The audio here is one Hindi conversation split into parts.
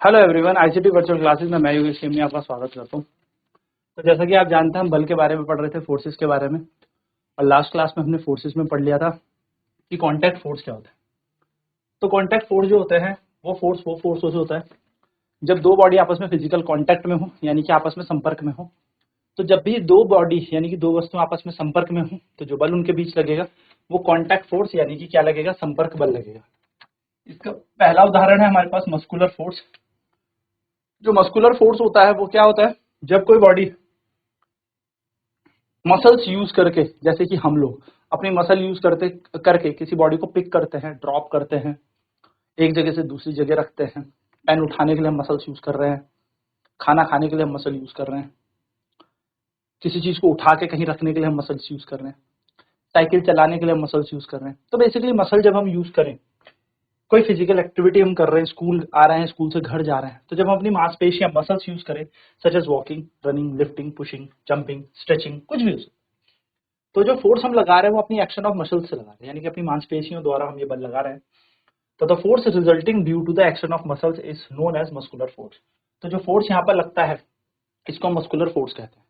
Hello everyone, ICT virtual classes में मैं योगेश में आपका स्वागत करता हूँ। तो जैसा कि आप जानते हैं, हम बल के बारे में पढ़ रहे थे, फोर्सेस के बारे में। और लास्ट क्लास में हमने फोर्सेस में पढ़ लिया था कि कांटेक्ट फोर्स क्या होता है। तो कांटेक्ट फोर्स जो होते हैं वो फोर्स से होता है जब दो बॉडी आपस में फिजिकल कांटेक्ट में हो, यानी कि आपस में संपर्क में हो। तो जब भी दो बॉडी यानी कि दो वस्तु आपस में संपर्क में हो तो जो बल उनके बीच लगेगा वो कांटेक्ट फोर्स यानी कि क्या लगेगा, संपर्क बल लगेगा। इसका पहला उदाहरण है हमारे पास मस्कुलर फोर्स। जो मस्कुलर फोर्स होता है वो क्या होता है, जब कोई बॉडी मसल्स यूज करके, जैसे कि हम लोग अपनी मसल यूज करते करके किसी बॉडी को पिक करते हैं, ड्रॉप करते हैं, एक जगह से दूसरी जगह रखते हैं। पेन उठाने के लिए हम मसल्स यूज कर रहे हैं, खाना खाने के लिए हम मसल यूज कर रहे हैं, किसी चीज को उठा के कहीं रखने के लिए हम मसल्स यूज कर रहे हैं, साइकिल चलाने के लिए हम मसल्स यूज कर रहे हैं। तो बेसिकली मसल जब हम यूज करें, कोई फिजिकल एक्टिविटी हम कर रहे हैं, स्कूल आ रहे हैं, स्कूल से घर जा रहे हैं, तो जब हम अपनी मांसपेशियां मसल्स यूज करें, such as walking, running, lifting, pushing, jumping, stretching, कुछ भी हो, तो जो फोर्स हम लगा रहे हैं वो अपनी एक्शन ऑफ मसल्स से लगा रहे हैं, यानी कि अपनी मांसपेशियों द्वारा हम ये बल लगा रहे हैं। तो the force resulting due to the action of muscles is known as muscular force. तो जो फोर्स यहाँ पर लगता है इसको हम मस्कुलर फोर्स कहते हैं।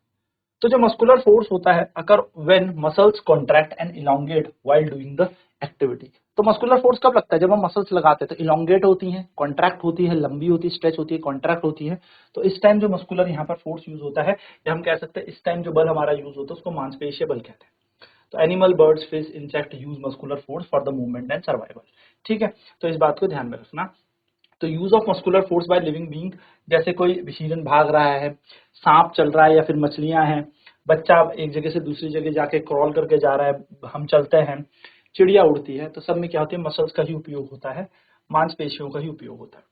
तो जो मस्कुलर फोर्स होता है occur when muscles contract and elongate while doing the activity. तो मस्कुलर फोर्स कब लगता है, जब हम मसल्स लगाते हैं तो इलोंगेट होती हैं, कॉन्ट्रैक्ट होती है, लंबी होती है, स्ट्रेच होती है, कॉन्ट्रैक्ट होती है। तो इस टाइम जो मस्कुलर यहाँ पर फोर्स यूज होता है, या हम कह सकते हैं इस टाइम जो बल हमारा यूज होता है उसको मांसपेशीय बल कहते हैं। तो animal, birds, fish, insect use muscular force for the movement and survival. ठीक है, तो इस बात को ध्यान में रखना। तो use of muscular force by living being, जैसे कोई हिरन भाग रहा है, सांप चल रहा है, या फिर मछलियां हैं, बच्चा एक जगह से दूसरी जगह जाके क्रॉल करके जा रहा है, हम चलते हैं, चिड़िया उड़ती है, तो सब में क्या होती है, मसल्स का ही उपयोग होता है, मांसपेशियों का ही उपयोग होता है।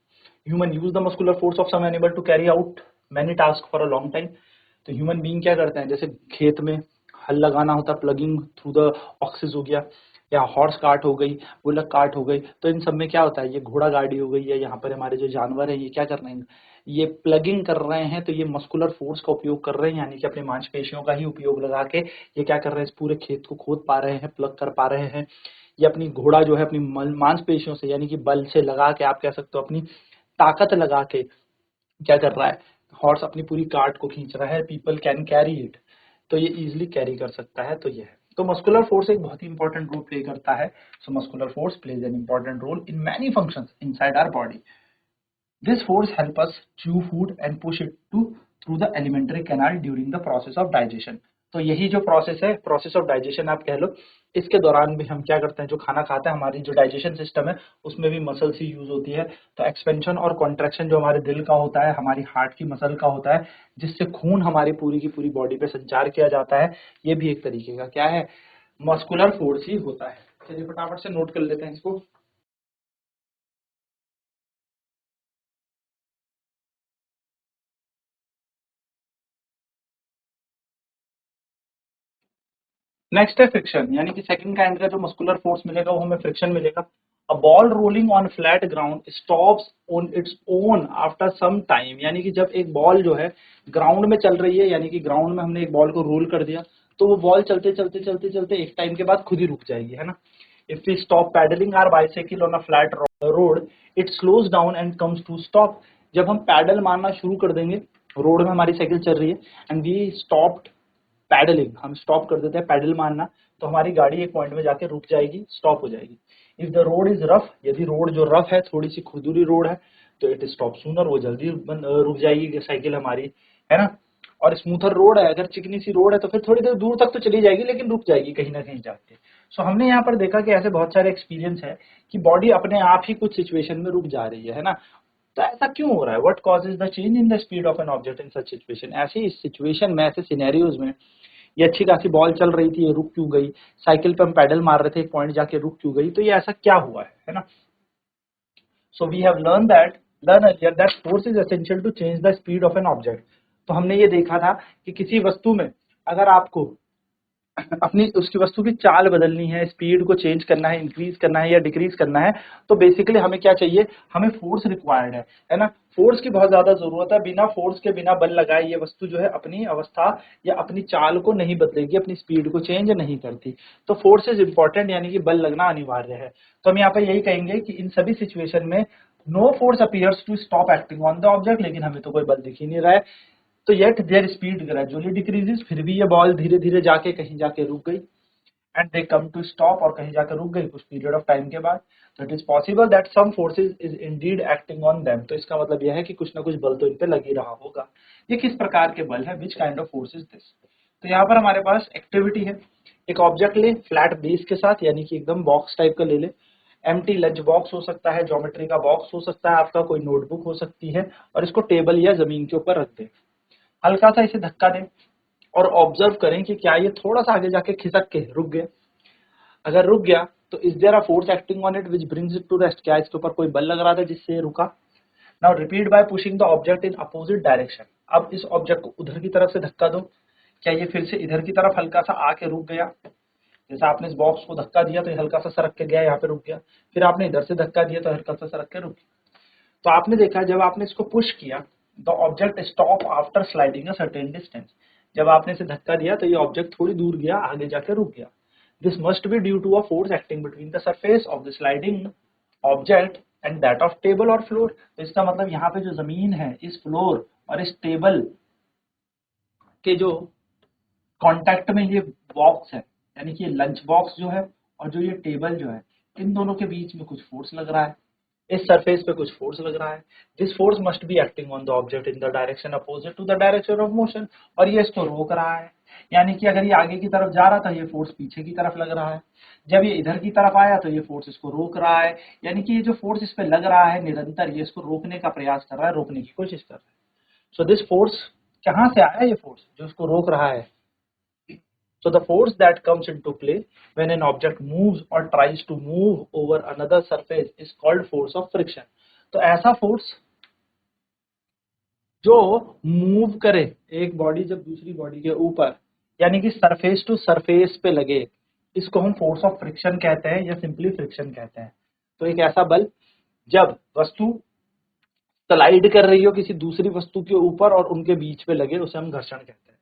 Human use the muscular force of some animal to carry out many task for a long time. तो ह्यूमन बीइंग क्या करते हैं, जैसे खेत में हल लगाना होता है, प्लगिंग थ्रू द ऑक्सिस हो गया, या हॉर्स कार्ट हो गई, बुलक कार्ट हो गई। तो इन सब में क्या होता है, ये घोड़ा गाड़ी हो गई, या यहाँ पर हमारे जो जानवर है ये क्या कर रहे हैं, ये प्लगिंग कर रहे हैं। तो ये मस्कुलर फोर्स का उपयोग कर रहे हैं, यानी कि अपने मांसपेशियों का ही उपयोग लगा के ये क्या कर रहे हैं, इस पूरे खेत को खोद पा रहे हैं, प्लग कर पा रहे हैं। ये अपनी घोड़ा जो है अपनी मांसपेशियों से यानी कि बल से लगा के, आप कह सकते हो अपनी ताकत लगा के क्या कर रहा है, हॉर्स अपनी पूरी कार्ट को खींच रहा है, पीपल कैन कैरी इट। तो ये इजिली कैरी कर सकता है। तो ये है, तो मस्कुलर फोर्स एक बहुत ही इंपॉर्टेंट रोल प्ले करता है। So muscular force plays an important role in many functions inside our body. This force help us chew food and push it to through the alimentary canal during the process of digestion। तो यही जो प्रोसेस है, प्रोसेस ऑफ डाइजेशन आप कह लो, इसके दौरान भी हम क्या करते हैं, जो खाना खाते हैं, हमारी जो डाइजेशन सिस्टम है उसमें भी मसल्स ही यूज होती है। तो एक्सपेंशन और कॉन्ट्रैक्शन जो हमारे दिल का होता है, हमारी हार्ट की मसल का होता है, जिससे खून हमारी पूरी की पूरी बॉडी पे संचार किया जाता है, ये भी एक तरीके का क्या है, मस्कुलर फोर्स ही होता है। चलिए फटाफट से नोट कर लेते हैं इसको। नेक्स्ट है फ्रिक्शन, यानी कि सेकंड काइंड का जो मस्कुलर फोर्स मिलेगा वो हमें फ्रिक्शन मिलेगा। A ball rolling on flat ground stops on its own after some time, यानी कि जब एक बॉल जो है ग्राउंड में चल रही है, यानी कि ग्राउंड में हमने एक बॉल को रोल कर दिया, तो वो बॉल चलते चलते चलते चलते एक टाइम के बाद खुद ही रुक जाएगी, है ना। If we stop pedalling our bicycle on a flat road, it slows down and comes to stop. जब हम पैडल मारना शुरू कर देंगे, रोड में हमारी साइकिल चल रही है, एंड वी स्टॉप्ड पैडलिंग, हम स्टॉप कर देते हैं पैडल मारना, तो हमारी गाड़ी एक पॉइंट में जाके रुक जाएगी, स्टॉप हो जाएगी। If the road is rough, यदि रोड जो रफ है, थोड़ी सी खुरदुरी रोड है, तो इट स्टॉप सूनर, वो जल्दी रुक जाएगी साइकिल हमारी, है ना। और स्मूथर रोड है, अगर चिकनी सी रोड है, तो फिर थोड़ी देर दूर तक तो चली जाएगी लेकिन रुक जाएगी कहीं ना कहीं जाके। सो हमने यहाँ पर देखा कि ऐसे बहुत सारे एक्सपीरियंस है कि बॉडी अपने आप ही कुछ सिचुएशन में रुक जा रही है ना। तो ऐसा क्यों हो रहा है, what causes the change in the speed of an object in such situation. ऐसी सिचुएशन में, ऐसे सिनेरियोज में, ये अच्छी खासी बॉल चल रही थी, ये रुक क्यों गई, साइकिल पे हम पैडल मार रहे थे, एक पॉइंट जाके रुक क्यों गई, तो ये ऐसा क्या हुआ है ना। So we have learn earlier that force is essential to change the speed of an object. तो हमने ये देखा था कि किसी वस्तु में अगर आपको अपनी उसकी वस्तु की चाल बदलनी है, स्पीड को चेंज करना है, इंक्रीज करना है या डिक्रीज करना है, तो बेसिकली हमें क्या चाहिए, हमें फोर्स रिक्वायर्ड है ना। फोर्स की बहुत ज्यादा जरूरत है, बिना फोर्स के, बिना बल लगाए ये वस्तु जो है अपनी अवस्था या अपनी चाल को नहीं बदलेगी, अपनी स्पीड को चेंज नहीं करती। तो फोर्स इज इंपॉर्टेंट, यानी कि बल लगना अनिवार्य है। तो हम यहाँ पे यही कहेंगे कि इन सभी सिचुएशन में no force appears to stop acting on the object, लेकिन हमें तो कोई बल दिख ही नहीं रहा है। तो yet there speed gradually decreases, फिर भी ये बॉल धीरे धीरे जाके कहीं जाके रुक गई, and they come to stop, और कहीं जाकर रुक गई कुछ पीरियड ऑफ टाइम के बाद। तो it is possible that some forces is indeed acting on them, तो इसका मतलब यह है कि कुछ ना कुछ बल तो इन पे लग ही रहा होगा। ये किस प्रकार के बल है, which kind of force is this. तो यहाँ पर हमारे पास एक्टिविटी है, एक ऑब्जेक्ट ले फ्लैट बेस के साथ, यानी कि एकदम बॉक्स टाइप का ले ले, एम्प्टी लंच बॉक्स हो सकता है, ज्योमेट्री का बॉक्स हो सकता है, आपका कोई नोटबुक हो सकती है, और इसको टेबल या जमीन के ऊपर रख दे, हल्का सा इसे धक्का दें और ऑब्जर्व करें कि क्या ये थोड़ा सा आगे जाके खिसक के रुक गया। अगर रुक गया तो is there a force acting on it which brings it to rest, क्या इसके ऊपर कोई बल लग रहा था जिससे ये रुका। Now repeat bye pushing the object in opposite direction, अब इस ऑब्जेक्ट को उधर की तरफ से धक्का दो, क्या ये फिर से इधर की तरफ हल्का सा आके रुक गया। जैसा आपने इस बॉक्स को धक्का दिया तो ये हल्का सा सरक के गया, यहाँ पे रुक गया, फिर आपने इधर से धक्का दिया तो हल्का सा सरक के रुक गया। तो आपने देखा जब आपने इसको पुश किया, the object stop after sliding a certain distance, जब आपने इसे धक्का दिया तो ये ऑब्जेक्ट थोड़ी दूर गया, आगे जाके रुक गया। This must be due to a force acting between the surface of the sliding object and that of table और फ्लोर। तो इसका मतलब यहाँ पे जो जमीन है, इस फ्लोर और इस टेबल के जो कांटेक्ट में ये बॉक्स है, यानी कि ये लंच बॉक्स जो है और जो ये टेबल जो है, इन दोनों के बीच में कुछ फोर्स लग रहा है, इस सरफेस पे कुछ फोर्स लग रहा है। This force must be acting on the object in the direction opposite to the direction of motion, और ये इसको रोक रहा है। यानी कि अगर ये आगे की तरफ जा रहा था, ये फोर्स पीछे की तरफ लग रहा है, जब ये इधर की तरफ आया तो ये फोर्स इसको रोक रहा है। यानी कि ये जो फोर्स इस पे लग रहा है निरंतर, ये इसको रोकने का प्रयास कर रहा है, रोकने की कोशिश कर रहा है। सो दिस फोर्स कहाँ से आया, ये फोर्स जो इसको रोक रहा है। So the force that comes into play when an object moves or tries to move over another surface is called force of friction. तो ऐसा फोर्स जो मूव करे एक बॉडी जब दूसरी बॉडी के ऊपर, यानी कि सरफेस टू सरफेस पे लगे, इसको हम फोर्स ऑफ फ्रिक्शन कहते हैं या सिंपली फ्रिक्शन कहते हैं। तो एक ऐसा बल जब वस्तु स्लाइड कर रही हो किसी दूसरी वस्तु के ऊपर और उनके बीच पे लगे, उसे हम घर्षण कहते हैं।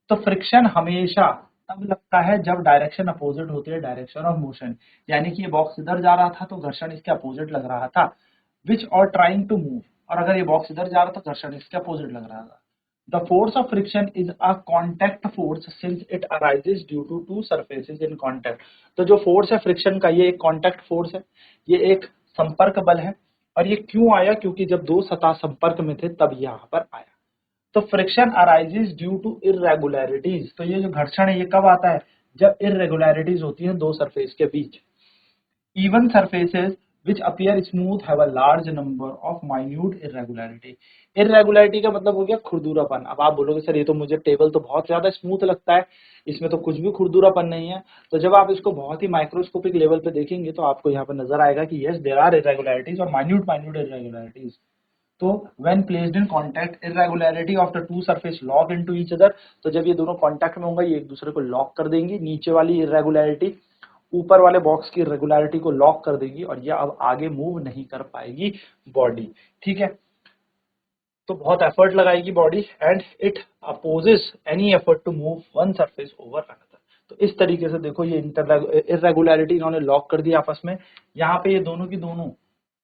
तो फ्रिक्शन हमेशा तब लगता है जब डायरेक्शन अपोजिट होती है डायरेक्शन ऑफ मोशन, यानी कि ये बॉक्स इधर जा रहा था तो घर्षण इसके अपोजिट लग रहा था, विच और ट्राइंग टू मूव, और अगर ये बॉक्स इधर जा रहा था घर्षण इसके अपोजिट लग रहा था। The force of friction is a contact force since it arises due to two surfaces in contact. तो जो फोर्स है फ्रिक्शन का, ये एक कॉन्टैक्ट फोर्स है, ये एक संपर्क बल है। और ये क्यों आया, क्योंकि जब दो सतह संपर्क में थे तब यहाँ पर आया। तो friction arises due to irregularities, तो ये जो घर्षण है ये कब आता है, जब इरेगुलरिटीज होती है दो सरफेस के बीच। Even surfaces which appear smooth have a large number of minute irregularity. Irregularity का मतलब हो गया खुरदुरापन। अब आप बोलोगे सर ये तो मुझे टेबल तो बहुत ज्यादा स्मूथ लगता है, इसमें तो कुछ भी खुरदुरापन नहीं है। तो जब आप इसको बहुत ही माइक्रोस्कोपिक लेवल पे देखेंगे तो आपको यहाँ पर नजर आएगा कि यस देयर आर इरेगुलरिटीज और माइन्यूट माइन्यूट इरेगुलरिटीज। तो when placed in contact irregularity of the two surface lock into each other, तो जब ये दोनों कांटेक्ट में होंगे ये एक दूसरे को लॉक कर देंगी, नीचे वाली इरेगुलरिटी ऊपर वाले बॉक्स की रेगुलरिटी को लॉक कर देगी और ये अब आगे मूव नहीं कर पाएगी बॉडी। ठीक है, तो बहुत एफर्ट लगाएगी body and it opposes any effort to move one surface over another. तो इस तरीके से देखो ये इरेगुलरिटी इन्होंने लॉक कर दिया आपस में, यहाँ पे ये दोनों की दोनों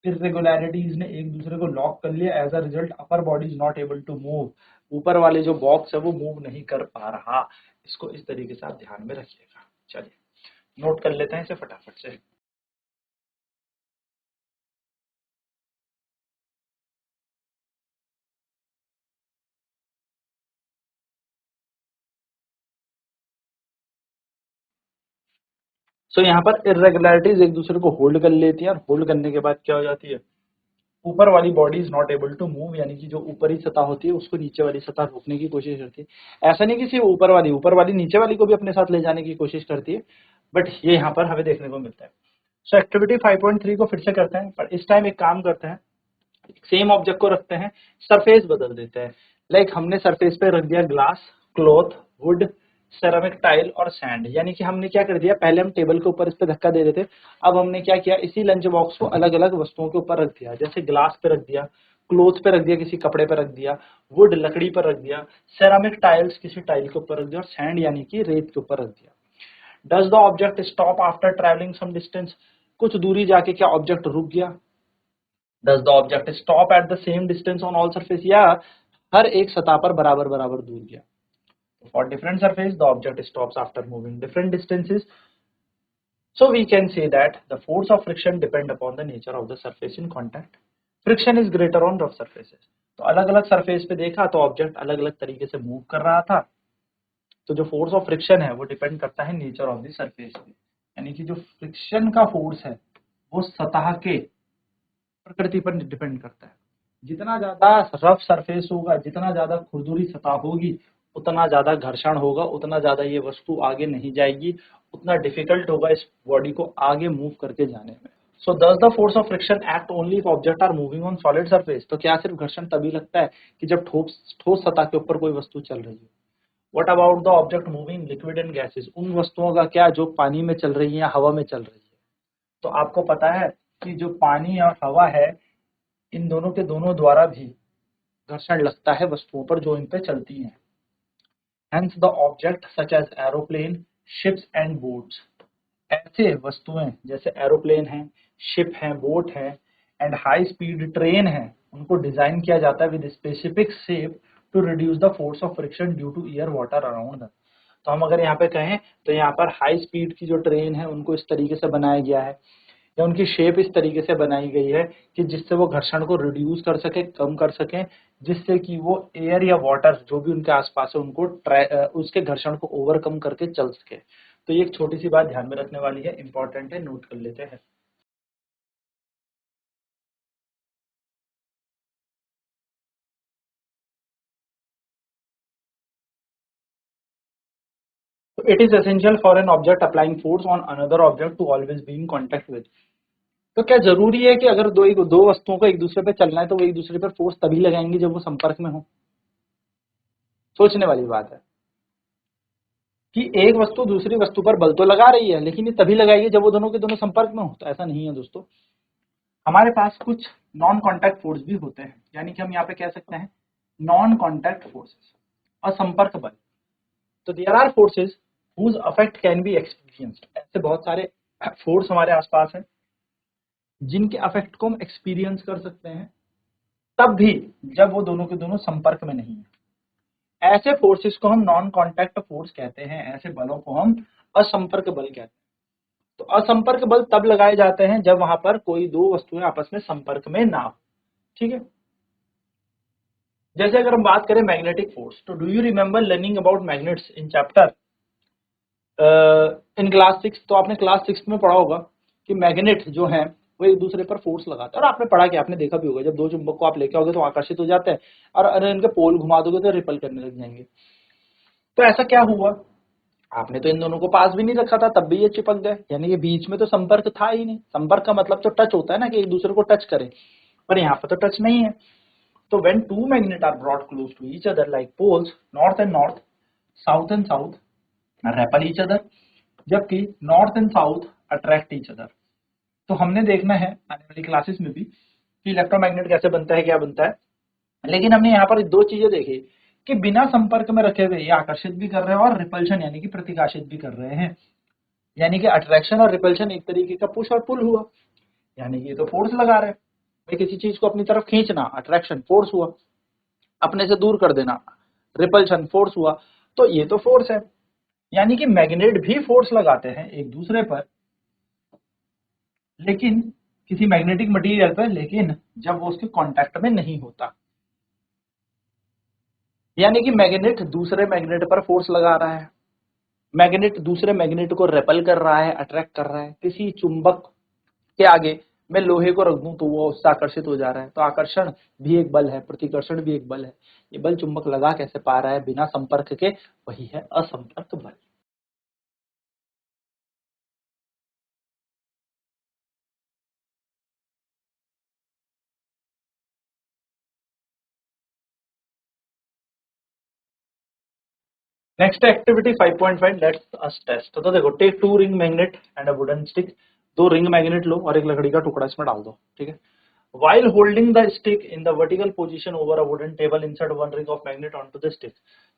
इरेगुलरिटीज ने एक दूसरे को लॉक कर लिया। As a result upper body is not able to move, ऊपर वाले जो बॉक्स है वो मूव नहीं कर पा रहा। इसको इस तरीके से आप ध्यान में रखिएगा। चलिए नोट कर लेते हैं इसे फटाफट से। सो यहाँ पर इरेगुलरिटीज एक दूसरे को होल्ड कर लेती हैं और होल्ड करने के बाद क्या हो जाती है, ऊपर वाली body is not able to move, यानी कि जो ऊपरी सतह होती है उसको नीचे वाली सतह रोकने की कोशिश करती है। ऐसा नहीं कि सिर्फ ऊपर वाली नीचे वाली को भी अपने साथ ले जाने की कोशिश करती है, बट ये यहाँ पर हमें देखने को मिलता है। सो एक्टिविटी 5.3 को फिर से करते हैं, पर इस टाइम एक काम करते हैं, सेम ऑब्जेक्ट को रखते हैं, सरफेस बदल देते हैं। लाइक हमने सरफेस पे रख दिया glass, cloth, would, ceramic tile और सैंड। यानी कि हमने क्या कर दिया, पहले हम टेबल के ऊपर इस पे धक्का दे रहे थे, अब हमने क्या किया, इसी लंच बॉक्स को अलग अलग वस्तुओं के ऊपर रख दिया। जैसे ग्लास पे रख दिया, क्लोथ पे रख दिया, किसी कपड़े पे रख दिया, वुड लकड़ी पर रख दिया, सेरामिक टाइल्स किसी टाइल के ऊपर रख दिया और सैंड यानी कि रेत के ऊपर रख दिया। Does the object stop after travelling some distance, कुछ दूरी जाके क्या ऑब्जेक्ट रुक गया। Does the object stop at the same distance on all surface, या हर एक सतह पर बराबर बराबर दूर गया। For different surface the object stops after moving different distances, so we can say that the force of friction depend upon the nature of the surface in contact. Friction is greater on rough surfaces. तो अलग अलग सरफेस पे देखा तो ऑब्जेक्ट अलग अलग तरीके से मूव कर रहा था, तो जो फोर्स ऑफ फ्रिक्शन है वो डिपेंड करता है नेचर ऑफ द सरफेस पे, यानी कि जो फ्रिक्शन का फोर्स है वो सतह के प्रकृति पर डिपेंड करता है। जितना ज्यादा रफ सरफेस होगा, जितना ज्यादा खुरदुरी सतह होगी, उतना ज्यादा घर्षण होगा, उतना ज्यादा ये वस्तु आगे नहीं जाएगी, उतना डिफिकल्ट होगा इस बॉडी को आगे मूव करके जाने में। सो does the force of friction act only if object are moving on solid surface? तो क्या सिर्फ घर्षण तभी लगता है कि जब ठोस सतह के ऊपर कोई वस्तु चल रही है? What about the object moving liquid and gases? उन वस्तुओं का क्या जो पानी में चल रही है या हवा में चल रही है? तो आपको पता है कि जो पानी और हवा है, इन दोनों के दोनों द्वारा भी घर्षण लगता है वस्तुओं पर जो इन पे चलती हैं। Hence the object such as aeroplane, ships and boats, ऐसे वस्तुएं जैसे एरोप्लेन है, शिप है, बोट है एंड हाई स्पीड ट्रेन है, उनको डिजाइन किया जाता है with specific shape to reduce the force of friction due to air water around them. तो हम अगर यहाँ पे कहें तो यहाँ पर हाई स्पीड की जो ट्रेन है उनको इस तरीके से बनाया गया है, या उनकी शेप इस तरीके से बनाई गई है कि जिससे वो घर्षण को रिड्यूस कर सके, कम कर सके, जिससे कि वो एयर या वाटर जो भी उनके आसपास है उनको उसके घर्षण को ओवरकम करके चल सके। तो ये एक छोटी सी बात ध्यान में रखने वाली है, इंपॉर्टेंट है, नोट कर लेते हैं। तो it is essential for an object applying force on another object to always be in contact with. तो क्या जरूरी है कि अगर दो वस्तुओं को एक दूसरे पे चलना है तो वो एक दूसरे पर फोर्स तभी लगाएंगे जब वो संपर्क में हो? सोचने वाली बात है कि एक वस्तु दूसरी वस्तु पर बल तो लगा रही है, लेकिन ये तभी लगाएगी जब वो दोनों के दोनों संपर्क में हो। तो ऐसा नहीं है दोस्तों, हमारे पास कुछ नॉन कॉन्टैक्ट फोर्स भी होते हैं, यानी कि हम यहाँ पे कह सकते हैं नॉन कॉन्टैक्ट फोर्सेस, असंपर्क बल। तो there are forces whose effect can be experienced, ऐसे बहुत सारे फोर्स हमारे आसपास हैं जिनके अफेक्ट को हम एक्सपीरियंस कर सकते हैं, तब भी जब वो दोनों के दोनों संपर्क में नहीं है। ऐसे फोर्सेस को हम नॉन कॉन्टैक्ट फोर्स कहते हैं, ऐसे बलों को हम असंपर्क बल कहते हैं। तो असंपर्क बल तब लगाए जाते हैं जब वहां पर कोई दो वस्तुएं आपस में संपर्क में ना हो, ठीक है। जैसे अगर हम बात करें मैग्नेटिक फोर्स, तो do you remember learning about magnets in chapter in class 6? तो आपने क्लास 6 में पढ़ा होगा कि मैग्नेट जो है वो एक दूसरे पर फोर्स लगाते हैं, और आपने पढ़ा कि आपने देखा भी होगा जब दो चुंबक को आप लेके आओगे तो आकर्षित हो जाते हैं, और अगर इनके पोल घुमा दोगे तो रिपल करने लग जाएंगे। तो ऐसा क्या हुआ, आपने तो इन दोनों को पास भी नहीं रखा था तब भी ये चिपक गए, यानी कि बीच में तो संपर्क था ही नहीं। संपर्क का मतलब तो टच होता है ना, कि एक दूसरे को टच करें, पर यहाँ पर तो टच नहीं है। तो when two magnet are brought close to each other like poles north and north, south and south repel each other, जबकि north and south attract each other. तो हमने देखना है आने वाली क्लासेस में भी कि इलेक्ट्रोमैग्नेट कैसे बनता है, क्या बनता है, लेकिन हमने यहाँ पर दो चीजें देखी कि बिना संपर्क में रखे हुए ये आकर्षित भी कर रहे हैं और रिपल्शन यानी कि प्रतिकाशित भी कर रहे हैं। यानी कि अट्रैक्शन और रिपल्शन एक तरीके का पुश और पुल हुआ, यानी कि ये तो फोर्स लगा रहे हैं भाई, किसी चीज को अपनी तरफ खींचना अट्रैक्शन फोर्स हुआ, अपने से दूर कर देना रिपल्शन फोर्स हुआ। तो ये तो फोर्स है, यानी कि मैग्नेट भी फोर्स लगाते हैं एक दूसरे पर, लेकिन किसी मैग्नेटिक मटेरियल पर, लेकिन जब वो उसके कांटेक्ट में नहीं होता। यानी कि मैग्नेट दूसरे मैग्नेट पर फोर्स लगा रहा है, मैग्नेट दूसरे मैग्नेट को रेपल कर रहा है, अट्रैक्ट कर रहा है। किसी चुंबक के आगे मैं लोहे को रख दूं तो वो उससे आकर्षित हो जा रहा है। तो आकर्षण भी एक बल है, प्रतिकर्षण भी एक बल है। ये बल चुंबक लगा कैसे पा रहा है बिना संपर्क के, वही है असंपर्क बल। Next activity 5.5, let's us test. तो देखो, take two ring magnet and a wooden stick. दो रिंग मैग्नेट लो और एक लकड़ी का टुकड़ा इसमें डाल दो, ठीक है। While holding the stick in the vertical position over a wooden table, insert one ring of magnet onto the stick।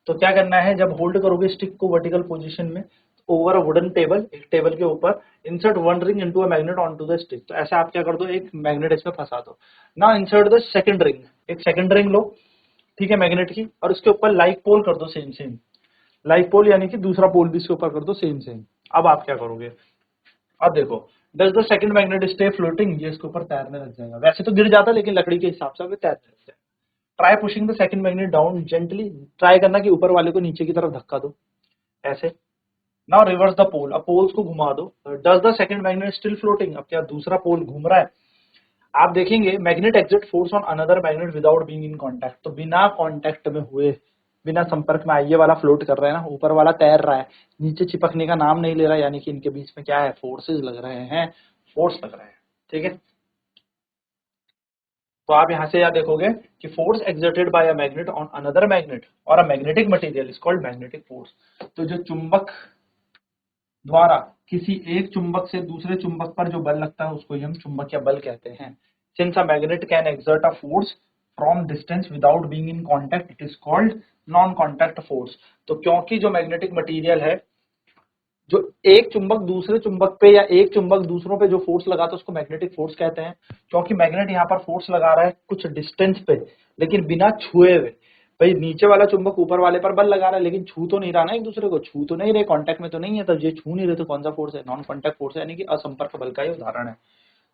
तो क्या करना है, जब होल्ड करोगे स्टिक को वर्टिकल पोजीशन में, ओवर अ वुडन टेबल, एक टेबल के ऊपर, insert one ring into a magnet onto the stick. तो ऐसे आप क्या कर दो, एक मैग्नेट इसमें फंसा दो। Now insert the second ring, एक सेकंड रिंग लो, ठीक है, मैग्नेट की, और उसके ऊपर लाइक पोल कर दो सेम सेम, लाइक पोल यानी कि दूसरा पोल भी इसके ऊपर कर दो सेम सेम। अब आप क्या करोगे, अब देखो, does the second magnet stay floating, ये इसके ऊपर तैरने लग जाएगा। वैसे तो गिर जाता, लेकिन लकड़ी के हिसाब से तैरने लग जाएगा। Try pushing the second magnet down gently, try करना कि ऊपर वाले को नीचे की तरफ धक्का दो, ऐसे। नाउ रिवर्स द पोल, अब पोल्स को घुमा दो। Does the second magnet still floating, अब क्या दूसरा पोल घूम रहा है। आप देखेंगे magnet exit force on another magnet without being in contact, तो बिना कांटेक्ट में हुए, बिना संपर्क में आए, ये वाला फ्लोट कर रहा है ना, ऊपर वाला तैर रहा है, नीचे चिपकने का नाम नहीं ले रहा, यानी कि इनके बीच में क्या है, फोर्सेज लग रहे हैं, फोर्स लग रहे हैं, ठीक है। तो आप यहां से क्या देखोगे कि force exerted by a magnet on another magnet और a magnetic material is called magnetic force. तो जो चुंबक द्वारा किसी एक चुंबक से दूसरे चुंबक पर जो बल लगता है उसको हम चुंबकीय बल कहते हैं। Since a magnet can exert a force from distance without being in contact, it is called non contact force. तो क्योंकि जो मैग्नेटिक मटेरियल है, जो एक चुंबक दूसरे चुंबक पे या एक चुंबक दूसरों पे जो फोर्स लगाता है उसको मैग्नेटिक फोर्स कहते हैं। क्योंकि मैग्नेट यहाँ पर फोर्स लगा रहा है कुछ डिस्टेंस पे, लेकिन बिना छुए हुए। भाई नीचे वाला चुंबक ऊपर वाले पर बल लगा रहा है, लेकिन छू तो नहीं रहा ना, एक दूसरे को छू तो नहीं रहे, कांटेक्ट में तो नहीं है, तब ये छू नहीं रहे तो कौन सा फोर्स है, नॉन कांटेक्ट फोर्स है, यानी कि असंपर्क बल का ही उदाहरण है।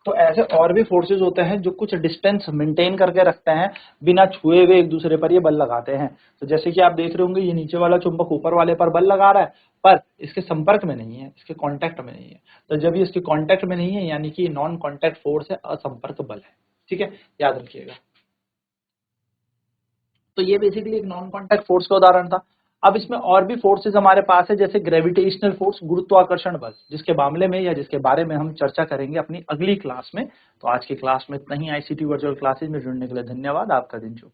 तो ऐसे और भी फोर्सेज होते हैं जो कुछ डिस्टेंस मेंटेन करके रखते हैं, बिना छुए हुए एक दूसरे पर ये बल लगाते हैं। तो जैसे कि आप देख रहे होंगे, ये नीचे वाला चुंबक ऊपर वाले पर बल लगा रहा है, पर इसके संपर्क में नहीं है, इसके कांटेक्ट में नहीं है। तो जब ये इसके कांटेक्ट में नहीं है, यानी कि नॉन कांटेक्ट फोर्स है, असंपर्क बल है, ठीक है, याद रखिएगा। तो ये बेसिकली एक नॉन कांटेक्ट फोर्स का उदाहरण था। अब इसमें और भी फोर्सेज हमारे पास है, जैसे ग्रेविटेशनल फोर्स, गुरुत्वाकर्षण बल, जिसके मामले में या जिसके बारे में हम चर्चा करेंगे अपनी अगली क्लास में। तो आज की क्लास में इतना ही। आईसीटी वर्चुअल क्लासेज में जुड़ने के लिए धन्यवाद। आपका दिन शुभ।